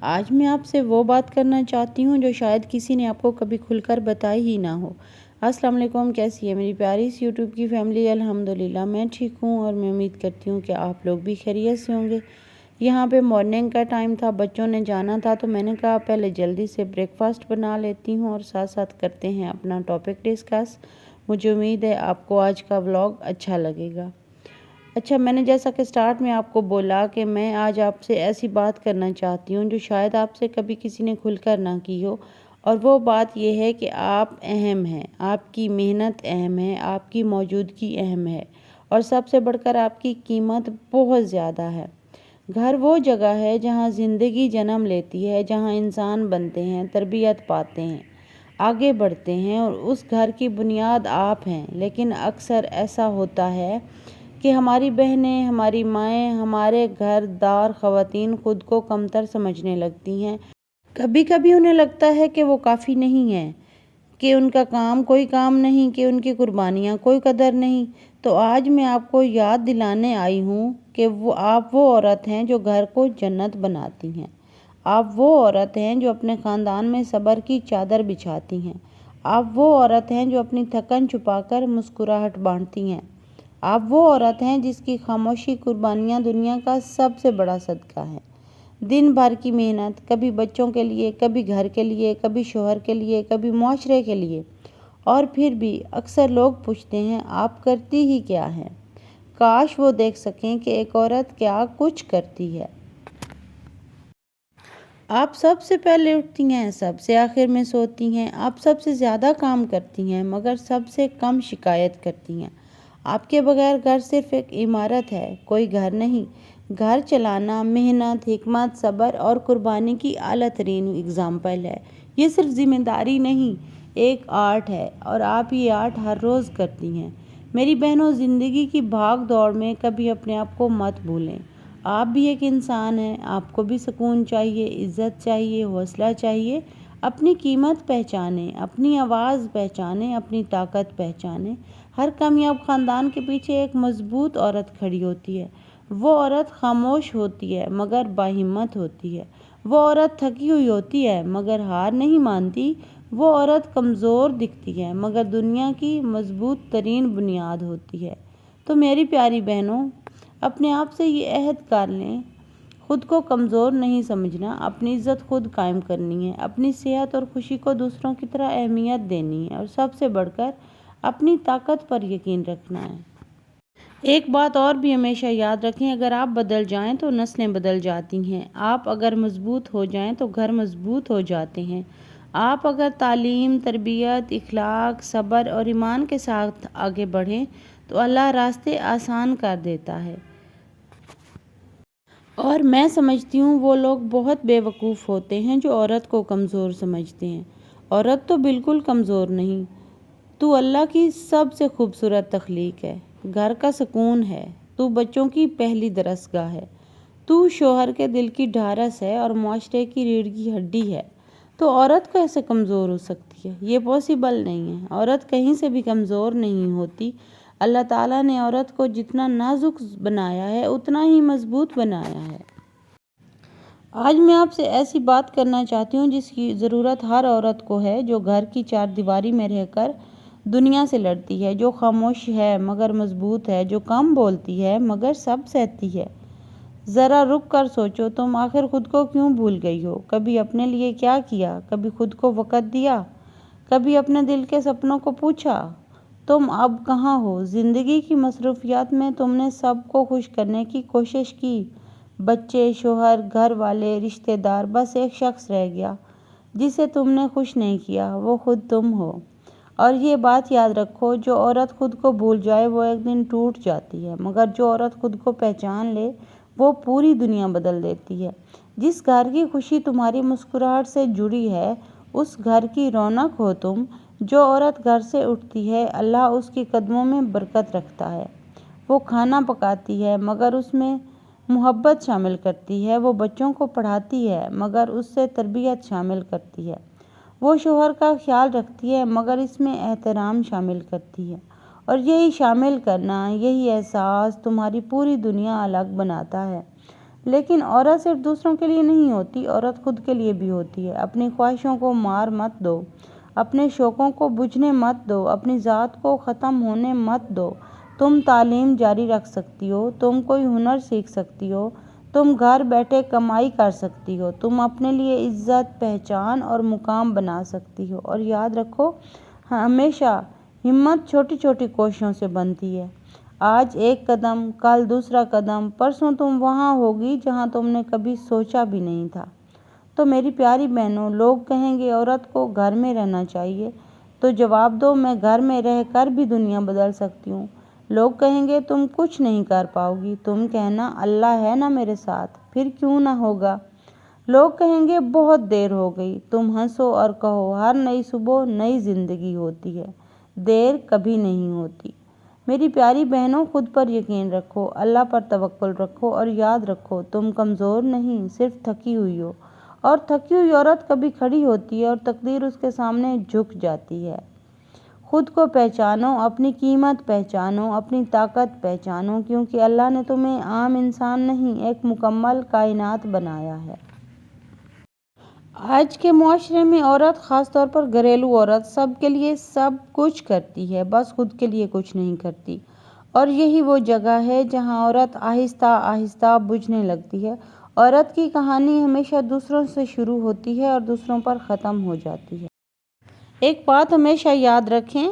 آج میں آپ سے وہ بات کرنا چاہتی ہوں جو شاید کسی نے آپ کو کبھی کھل کر بتائی ہی نہ ہو۔ السلام علیکم، کیسی ہے میری پیاری سی یوٹیوب کی فیملی؟ الحمدللہ میں ٹھیک ہوں اور میں امید کرتی ہوں کہ آپ لوگ بھی خیریت سے ہوں گے۔ یہاں پہ مارننگ کا ٹائم تھا، بچوں نے جانا تھا تو میں نے کہا پہلے جلدی سے بریک فاسٹ بنا لیتی ہوں اور ساتھ ساتھ کرتے ہیں اپنا ٹاپک ڈسکس۔ مجھے امید ہے آپ کو آج کا ولاگ اچھا لگے گا۔ اچھا، میں نے جیسا کہ سٹارٹ میں آپ کو بولا کہ میں آج آپ سے ایسی بات کرنا چاہتی ہوں جو شاید آپ سے کبھی کسی نے کھل کر نہ کی ہو، اور وہ بات یہ ہے کہ آپ اہم ہیں، آپ کی محنت اہم ہے، آپ کی موجودگی اہم ہے، اور سب سے بڑھ کر آپ کی قیمت بہت زیادہ ہے۔ گھر وہ جگہ ہے جہاں زندگی جنم لیتی ہے، جہاں انسان بنتے ہیں، تربیت پاتے ہیں، آگے بڑھتے ہیں، اور اس گھر کی بنیاد آپ ہیں۔ لیکن اکثر ایسا ہوتا ہے کہ ہماری بہنیں، ہماری مائیں، ہمارے گھر دار خواتین خود کو کمتر سمجھنے لگتی ہیں۔ کبھی کبھی انہیں لگتا ہے کہ وہ کافی نہیں ہیں، کہ ان کا کام کوئی کام نہیں، کہ ان کی قربانیاں کوئی قدر نہیں۔ تو آج میں آپ کو یاد دلانے آئی ہوں کہ آپ وہ عورت ہیں جو گھر کو جنت بناتی ہیں۔ آپ وہ عورت ہیں جو اپنے خاندان میں صبر کی چادر بچھاتی ہیں۔ آپ وہ عورت ہیں جو اپنی تھکن چھپا کر مسکراہٹ بانٹتی ہیں۔ آپ وہ عورت ہیں جس کی خاموشی قربانیاں دنیا کا سب سے بڑا صدقہ ہے۔ دن بھر کی محنت، کبھی بچوں کے لیے، کبھی گھر کے لیے، کبھی شوہر کے لیے، کبھی معاشرے کے لیے، اور پھر بھی اکثر لوگ پوچھتے ہیں آپ کرتی ہی کیا ہیں؟ کاش وہ دیکھ سکیں کہ ایک عورت کیا کچھ کرتی ہے۔ آپ سب سے پہلے اٹھتی ہیں، سب سے آخر میں سوتی ہیں، آپ سب سے زیادہ کام کرتی ہیں مگر سب سے کم شکایت کرتی ہیں۔ آپ کے بغیر گھر صرف ایک عمارت ہے، کوئی گھر نہیں۔ گھر چلانا محنت، حکمت، صبر اور قربانی کی اعلیٰ ترین اگزامپل ہے۔ یہ صرف ذمہ داری نہیں، ایک آرٹ ہے، اور آپ یہ آرٹ ہر روز کرتی ہیں۔ میری بہنوں، زندگی کی بھاگ دوڑ میں کبھی اپنے آپ کو مت بھولیں۔ آپ بھی ایک انسان ہیں، آپ کو بھی سکون چاہیے، عزت چاہیے، حوصلہ چاہیے۔ اپنی قیمت پہچانیں، اپنی آواز پہچانیں، اپنی طاقت پہچانیں۔ ہر کامیاب خاندان کے پیچھے ایک مضبوط عورت کھڑی ہوتی ہے۔ وہ عورت خاموش ہوتی ہے مگر باہمت ہوتی ہے۔ وہ عورت تھکی ہوئی ہوتی ہے مگر ہار نہیں مانتی۔ وہ عورت کمزور دکھتی ہے مگر دنیا کی مضبوط ترین بنیاد ہوتی ہے۔ تو میری پیاری بہنوں، اپنے آپ سے یہ عہد کر لیں، خود کو کمزور نہیں سمجھنا، اپنی عزت خود قائم کرنی ہے، اپنی صحت اور خوشی کو دوسروں کی طرح اہمیت دینی ہے، اور سب سے بڑھ کر اپنی طاقت پر یقین رکھنا ہے۔ ایک بات اور بھی ہمیشہ یاد رکھیں، اگر آپ بدل جائیں تو نسلیں بدل جاتی ہیں۔ آپ اگر مضبوط ہو جائیں تو گھر مضبوط ہو جاتے ہیں۔ آپ اگر تعلیم، تربیت، اخلاق، صبر اور ایمان کے ساتھ آگے بڑھیں تو اللہ راستے آسان کر دیتا ہے۔ اور میں سمجھتی ہوں وہ لوگ بہت بے وقوف ہوتے ہیں جو عورت کو کمزور سمجھتے ہیں۔ عورت تو بالکل کمزور نہیں، تو اللہ کی سب سے خوبصورت تخلیق ہے، گھر کا سکون ہے، تو بچوں کی پہلی درسگاہ ہے، تو شوہر کے دل کی ڈھارس ہے اور معاشرے کی ریڑھ کی ہڈی ہے۔ تو عورت کیسے کمزور ہو سکتی ہے؟ یہ پاسبل نہیں ہے۔ عورت کہیں سے بھی کمزور نہیں ہوتی۔ اللہ تعالیٰ نے عورت کو جتنا نازک بنایا ہے اتنا ہی مضبوط بنایا ہے۔ آج میں آپ سے ایسی بات کرنا چاہتی ہوں جس کی ضرورت ہر عورت کو ہے، جو گھر کی چار دیواری میں رہ کر دنیا سے لڑتی ہے، جو خاموش ہے مگر مضبوط ہے، جو کم بولتی ہے مگر سب سہتی ہے۔ ذرا رک کر سوچو، تم آخر خود کو کیوں بھول گئی ہو؟ کبھی اپنے لیے کیا کیا؟ کبھی خود کو وقت دیا؟ کبھی اپنے دل کے سپنوں کو پوچھا؟ تم اب کہاں ہو؟ زندگی کی مصروفیات میں تم نے سب کو خوش کرنے کی کوشش کی، بچے، شوہر، گھر والے، رشتہ دار، بس ایک شخص رہ گیا جسے تم نے خوش نہیں کیا، وہ خود تم ہو۔ اور یہ بات یاد رکھو، جو عورت خود کو بھول جائے وہ ایک دن ٹوٹ جاتی ہے، مگر جو عورت خود کو پہچان لے وہ پوری دنیا بدل دیتی ہے۔ جس گھر کی خوشی تمہاری مسکراہٹ سے جڑی ہے اس گھر کی رونق ہو تم۔ جو عورت گھر سے اٹھتی ہے اللہ اس کی قدموں میں برکت رکھتا ہے۔ وہ کھانا پکاتی ہے مگر اس میں محبت شامل کرتی ہے، وہ بچوں کو پڑھاتی ہے مگر اس سے تربیت شامل کرتی ہے، وہ شوہر کا خیال رکھتی ہے مگر اس میں احترام شامل کرتی ہے، اور یہی شامل کرنا، یہی احساس تمہاری پوری دنیا الگ بناتا ہے۔ لیکن عورت صرف دوسروں کے لیے نہیں ہوتی، عورت خود کے لیے بھی ہوتی ہے۔ اپنی خواہشوں کو مار مت دو، اپنے شوقوں کو بجھنے مت دو، اپنی ذات کو ختم ہونے مت دو۔ تم تعلیم جاری رکھ سکتی ہو، تم کوئی ہنر سیکھ سکتی ہو، تم گھر بیٹھے کمائی کر سکتی ہو، تم اپنے لیے عزت، پہچان اور مقام بنا سکتی ہو۔ اور یاد رکھو، ہمیشہ ہمت چھوٹی چھوٹی کوششوں سے بنتی ہے۔ آج ایک قدم، کل دوسرا قدم، پرسوں تم وہاں ہوگی جہاں تم نے کبھی سوچا بھی نہیں تھا۔ تو میری پیاری بہنوں، لوگ کہیں گے عورت کو گھر میں رہنا چاہیے، تو جواب دو، میں گھر میں رہ کر بھی دنیا بدل سکتی ہوں۔ لوگ کہیں گے تم کچھ نہیں کر پاؤ گی، تم کہنا اللہ ہے نا میرے ساتھ، پھر کیوں نہ ہوگا۔ لوگ کہیں گے بہت دیر ہو گئی، تم ہنسو اور کہو ہر نئی صبح نئی زندگی ہوتی ہے، دیر کبھی نہیں ہوتی۔ میری پیاری بہنوں، خود پر یقین رکھو، اللہ پر توکل رکھو اور یاد رکھو تم کمزور نہیں، صرف تھکی ہوئی ہو، اور تھکی ہوئی عورت کبھی کھڑی ہوتی ہے اور تقدیر اس کے سامنے جھک جاتی ہے۔ خود کو پہچانو، اپنی قیمت پہچانو، اپنی طاقت پہچانو، کیونکہ اللہ نے تمہیں عام انسان نہیں، ایک مکمل کائنات بنایا ہے۔ آج کے معاشرے میں عورت، خاص طور پر گھریلو عورت، سب کے لیے سب کچھ کرتی ہے، بس خود کے لیے کچھ نہیں کرتی۔ اور یہی وہ جگہ ہے جہاں عورت آہستہ آہستہ بجھنے لگتی ہے۔ عورت کی کہانی ہمیشہ دوسروں سے شروع ہوتی ہے اور دوسروں پر ختم ہو جاتی ہے۔ ایک بات ہمیشہ یاد رکھیں،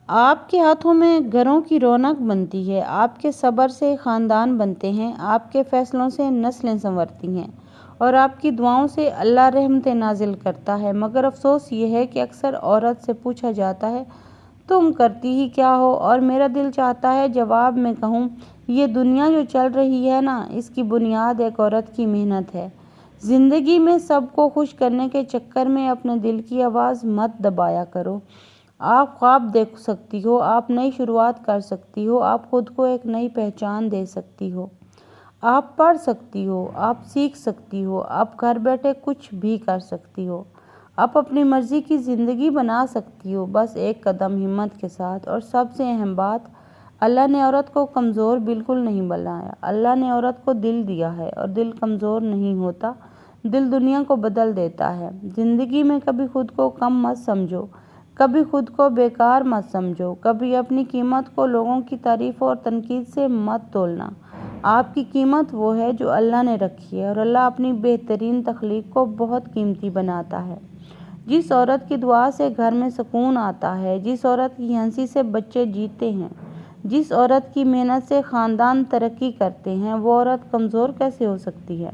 آپ کے ہاتھوں میں گھروں کی رونق بنتی ہے، آپ کے صبر سے خاندان بنتے ہیں، آپ کے فیصلوں سے نسلیں سنورتی ہیں، اور آپ کی دعاؤں سے اللہ رحمتیں نازل کرتا ہے۔ مگر افسوس یہ ہے کہ اکثر عورت سے پوچھا جاتا ہے تم کرتی ہی کیا ہو، اور میرا دل چاہتا ہے جواب میں کہوں، یہ دنیا جو چل رہی ہے نا، اس کی بنیاد ایک عورت کی محنت ہے۔ زندگی میں سب کو خوش کرنے کے چکر میں اپنے دل کی آواز مت دبایا کرو۔ آپ خواب دیکھ سکتی ہو، آپ نئی شروعات کر سکتی ہو، آپ خود کو ایک نئی پہچان دے سکتی ہو، آپ پڑھ سکتی ہو، آپ سیکھ سکتی ہو، آپ گھر بیٹھے کچھ بھی کر سکتی ہو، آپ اپنی مرضی کی زندگی بنا سکتی ہو، بس ایک قدم ہمت کے ساتھ۔ اور سب سے اہم بات، اللہ نے عورت کو کمزور بالکل نہیں بنایا، اللہ نے عورت کو دل دیا ہے، اور دل کمزور نہیں ہوتا، دل دنیا کو بدل دیتا ہے۔ زندگی میں کبھی خود کو کم مت سمجھو، کبھی خود کو بیکار مت سمجھو، کبھی اپنی قیمت کو لوگوں کی تعریفوں اور تنقید سے مت تولنا۔ آپ کی قیمت وہ ہے جو اللہ نے رکھی ہے، اور اللہ اپنی بہترین تخلیق کو بہت قیمتی بناتا ہے۔ جس عورت کی دعا سے گھر میں سکون آتا ہے، جس عورت کی ہنسی سے بچے جیتے ہیں، جس عورت کی محنت سے خاندان ترقی کرتے ہیں، وہ عورت کمزور کیسے ہو سکتی ہے؟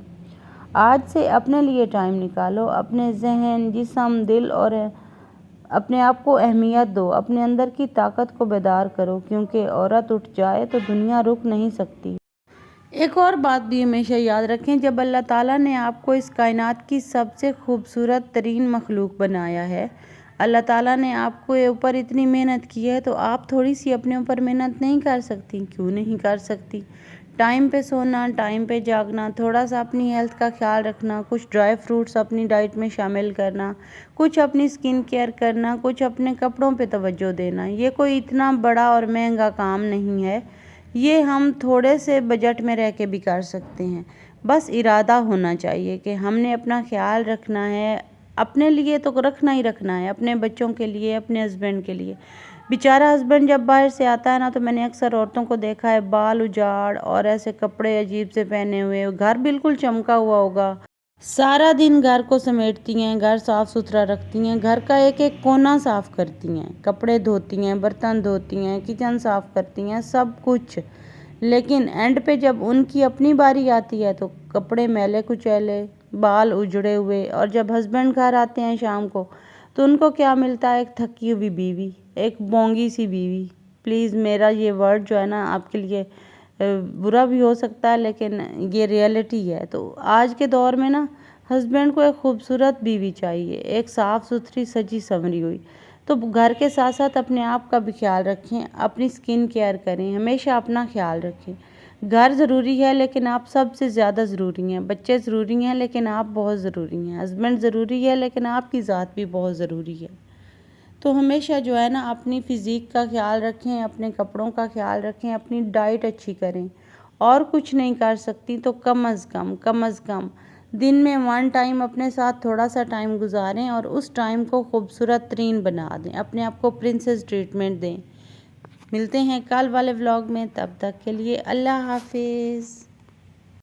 آج سے اپنے لیے ٹائم نکالو، اپنے ذہن، جسم، دل اور اپنے آپ کو اہمیت دو، اپنے اندر کی طاقت کو بیدار کرو، کیونکہ عورت اٹھ جائے تو دنیا رک نہیں سکتی۔ ایک اور بات بھی ہمیشہ یاد رکھیں، جب اللہ تعالیٰ نے آپ کو اس کائنات کی سب سے خوبصورت ترین مخلوق بنایا ہے، اللہ تعالیٰ نے آپ کو اوپر اتنی محنت کی ہے، تو آپ تھوڑی سی اپنے اوپر محنت نہیں کر سکتی؟ کیوں نہیں کر سکتی؟ ٹائم پہ سونا، ٹائم پہ جاگنا، تھوڑا سا اپنی ہیلتھ کا خیال رکھنا، کچھ ڈرائی فروٹس اپنی ڈائٹ میں شامل کرنا، کچھ اپنی سکن کیئر کرنا، کچھ اپنے کپڑوں پہ توجہ دینا، یہ کوئی اتنا بڑا اور مہنگا کام نہیں ہے، یہ ہم تھوڑے سے بجٹ میں رہ کے بھی کر سکتے ہیں۔ بس ارادہ ہونا چاہیے کہ ہم نے اپنا خیال رکھنا ہے، اپنے لیے تو رکھنا ہی رکھنا ہے، اپنے بچوں کے لیے، اپنے ہسبینڈ کے لیے۔ بیچارہ ہسبینڈ جب باہر سے آتا ہے نا، تو میں نے اکثر عورتوں کو دیکھا ہے بال اجاڑ اور ایسے کپڑے عجیب سے پہنے ہوئے، گھر بالکل چمکا ہوا ہوگا، سارا دن گھر کو سمیٹتی ہیں، گھر صاف ستھرا رکھتی ہیں، گھر کا ایک ایک کونا صاف کرتی ہیں، کپڑے دھوتی ہیں، برتن دھوتی ہیں، کچن صاف کرتی ہیں، سب کچھ۔ لیکن اینڈ پہ جب ان کی اپنی باری آتی ہے تو کپڑے میلے کچیلے، بال اجڑے ہوئے، اور جب ہسبینڈ گھر آتے ہیں شام کو تو ان کو کیا ملتا ہے؟ ایک تھکی ہوئی بیوی، ایک بونگی سی بیوی۔ پلیز، میرا یہ ورڈ جو ہے نا آپ کے لیے برا بھی ہو سکتا ہے، لیکن یہ ریئلٹی ہے۔ تو آج کے دور میں نا ہسبینڈ کو ایک خوبصورت بیوی چاہیے، ایک صاف ستھری سجی سنوری ہوئی۔ تو گھر کے ساتھ ساتھ اپنے آپ کا بھی خیال رکھیں، اپنی سکن کیئر کریں، ہمیشہ اپنا خیال رکھیں۔ گھر ضروری ہے لیکن آپ سب سے زیادہ ضروری ہیں، بچے ضروری ہیں لیکن آپ بہت ضروری ہیں، ہسبینڈ ضروری ہے لیکن آپ کی ذات بھی بہت ضروری ہے۔ تو ہمیشہ جو ہے نا اپنی فزیک کا خیال رکھیں، اپنے کپڑوں کا خیال رکھیں، اپنی ڈائٹ اچھی کریں، اور کچھ نہیں کر سکتی تو کم از کم دن میں 1 ٹائم اپنے ساتھ تھوڑا سا ٹائم گزاریں اور اس ٹائم کو خوبصورت ترین بنا دیں، اپنے آپ کو پرنسس ٹریٹمنٹ دیں۔ ملتے ہیں کل والے ولاگ میں، تب تک کے لیے اللہ حافظ۔